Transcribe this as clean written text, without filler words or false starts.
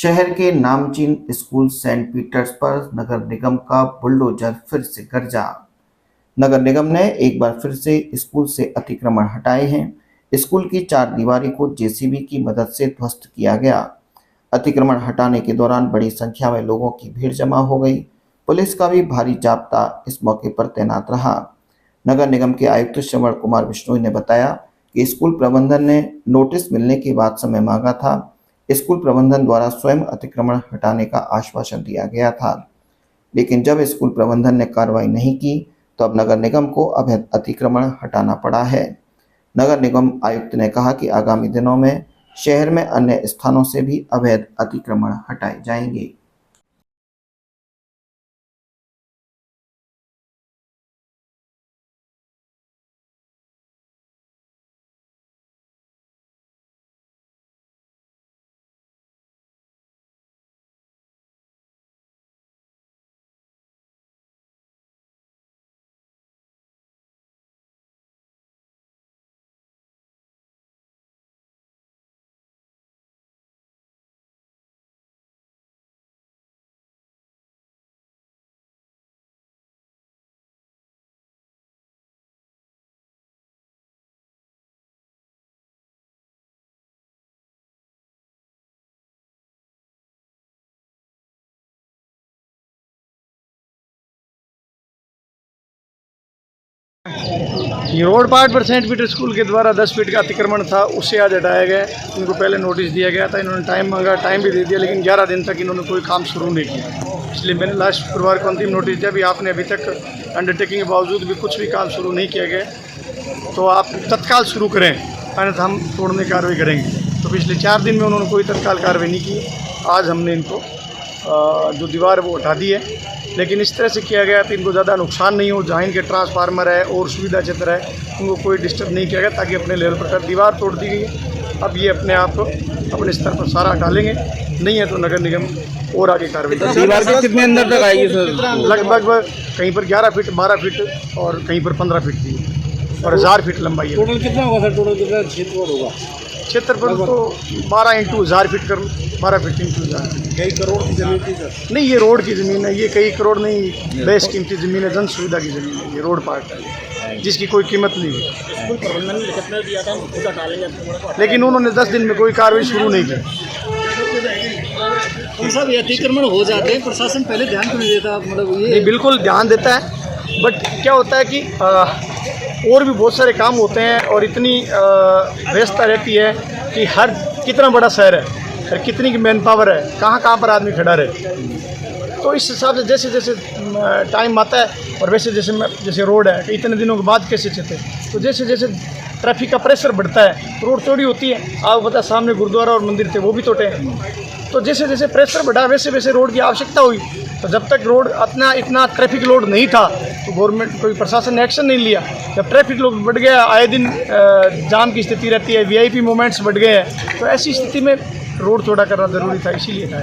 शहर के नामचीन स्कूल सेंट पीटर्स पर नगर निगम का बुलडोजर फिर से गरजा। नगर निगम ने एक बार फिर से स्कूल से अतिक्रमण हटाए हैं। स्कूल की चारदीवारी को जेसीबी की मदद से ध्वस्त किया गया। अतिक्रमण हटाने के दौरान बड़ी संख्या में लोगों की भीड़ जमा हो गई। पुलिस का भी भारी जाब्ता इस मौके पर तैनात रहा। नगर निगम के आयुक्त श्रवण कुमार बिश्नोई ने बताया कि स्कूल प्रबंधन ने नोटिस मिलने के बाद समय मांगा था। स्कूल प्रबंधन द्वारा स्वयं अतिक्रमण हटाने का आश्वासन दिया गया था, लेकिन जब स्कूल प्रबंधन ने कार्रवाई नहीं की तो अब नगर निगम को अवैध अतिक्रमण हटाना पड़ा है। नगर निगम आयुक्त ने कहा कि आगामी दिनों में शहर में अन्य स्थानों से भी अवैध अतिक्रमण हटाए जाएंगे। ये रोड पार्ट पर सेंट पीटर स्कूल के द्वारा 10 फीट का अतिक्रमण था, उससे आज हटाया गया। इनको पहले नोटिस दिया गया था, इन्होंने टाइम मांगा, टाइम भी दे दिया, लेकिन 11 दिन तक इन्होंने कोई काम शुरू नहीं किया। इसलिए मैंने लास्ट शुक्रवार को अंतिम नोटिस दिया। भी आपने अभी तक अंडरटेकिंग के बावजूद भी कुछ भी काम शुरू नहीं किया गया, तो आप तत्काल शुरू करें, अन्यथा हम तोड़ने की कार्रवाई करेंगे। तो पिछले 4 दिन में उन्होंने कोई तत्काल कार्रवाई नहीं की। आज हमने इनको जो दीवार वो हटा दी है, लेकिन इस तरह से किया गया तो इनको ज़्यादा नुकसान नहीं हो। जहाँ इनके ट्रांसफार्मर है और सुविधा क्षेत्र है, उनको कोई डिस्टर्ब नहीं किया गया, ताकि अपने लेवल पर दीवार तोड़ दी गई। अब ये अपने आप अपने स्तर पर सारा हटा लेंगे, नहीं है तो नगर निगम और आगे कार्रवाई करेगी। दीवार के कितने अंदर तक आएगी सर? लगभग कहीं पर 11 फीट, 12 फीट और कहीं पर 15 फीट की और 1000 फीट लंबाई है। टोटल कितना होगा सर? टोटल कितना क्षेत्रफल होगा? क्षेत्रफल तो 12 इंटू 1000 फीट कर लो, 12 फीट इंटू 1000 फीट। कई करोड़ की जमीन थी सर? नहीं, ये रोड की ज़मीन है, ये कई करोड़ नहीं, बेस कीमती ज़मीन है, जन सुविधा की ज़मीन है। ये रोड पार्ट है जिसकी कोई कीमत नहीं है। स्कूल प्रबंधन ने कितना दिया था, खुद हटा लेंगे, लेकिन उन्होंने 10 दिन में कोई कार्रवाई शुरू नहीं की। सब अतिक्रमण हो जाते हैं, प्रशासन पहले ध्यान क्यों नहीं देता? मतलब ये बिल्कुल ध्यान देता है, बट क्या होता है कि और भी बहुत सारे काम होते हैं और इतनी व्यस्तता रहती है कि हर कितना बड़ा शहर है और कितनी की मैन पावर है, कहाँ कहाँ पर आदमी खड़ा रहे। तो इस हिसाब से जैसे जैसे टाइम आता है और वैसे जैसे रोड है, इतने दिनों के बाद कैसे चलते, तो जैसे जैसे ट्रैफिक का प्रेशर बढ़ता है तो रोड चौड़ी होती है। आप बता, सामने गुरुद्वारा और मंदिर थे, वो भी टूटे हैं। तो जैसे जैसे प्रेशर बढ़ा वैसे वैसे रोड की आवश्यकता हुई। तो जब तक रोड इतना ट्रैफिक लोड नहीं था तो गवर्नमेंट कोई प्रशासन ने एक्शन नहीं लिया। जब ट्रैफिक लोड बढ़ गया, आए दिन जाम की स्थिति रहती है, वीआईपी मूवमेंट्स बढ़ गए हैं, तो ऐसी स्थिति में रोड चौड़ा करना ज़रूरी था, इसीलिए था।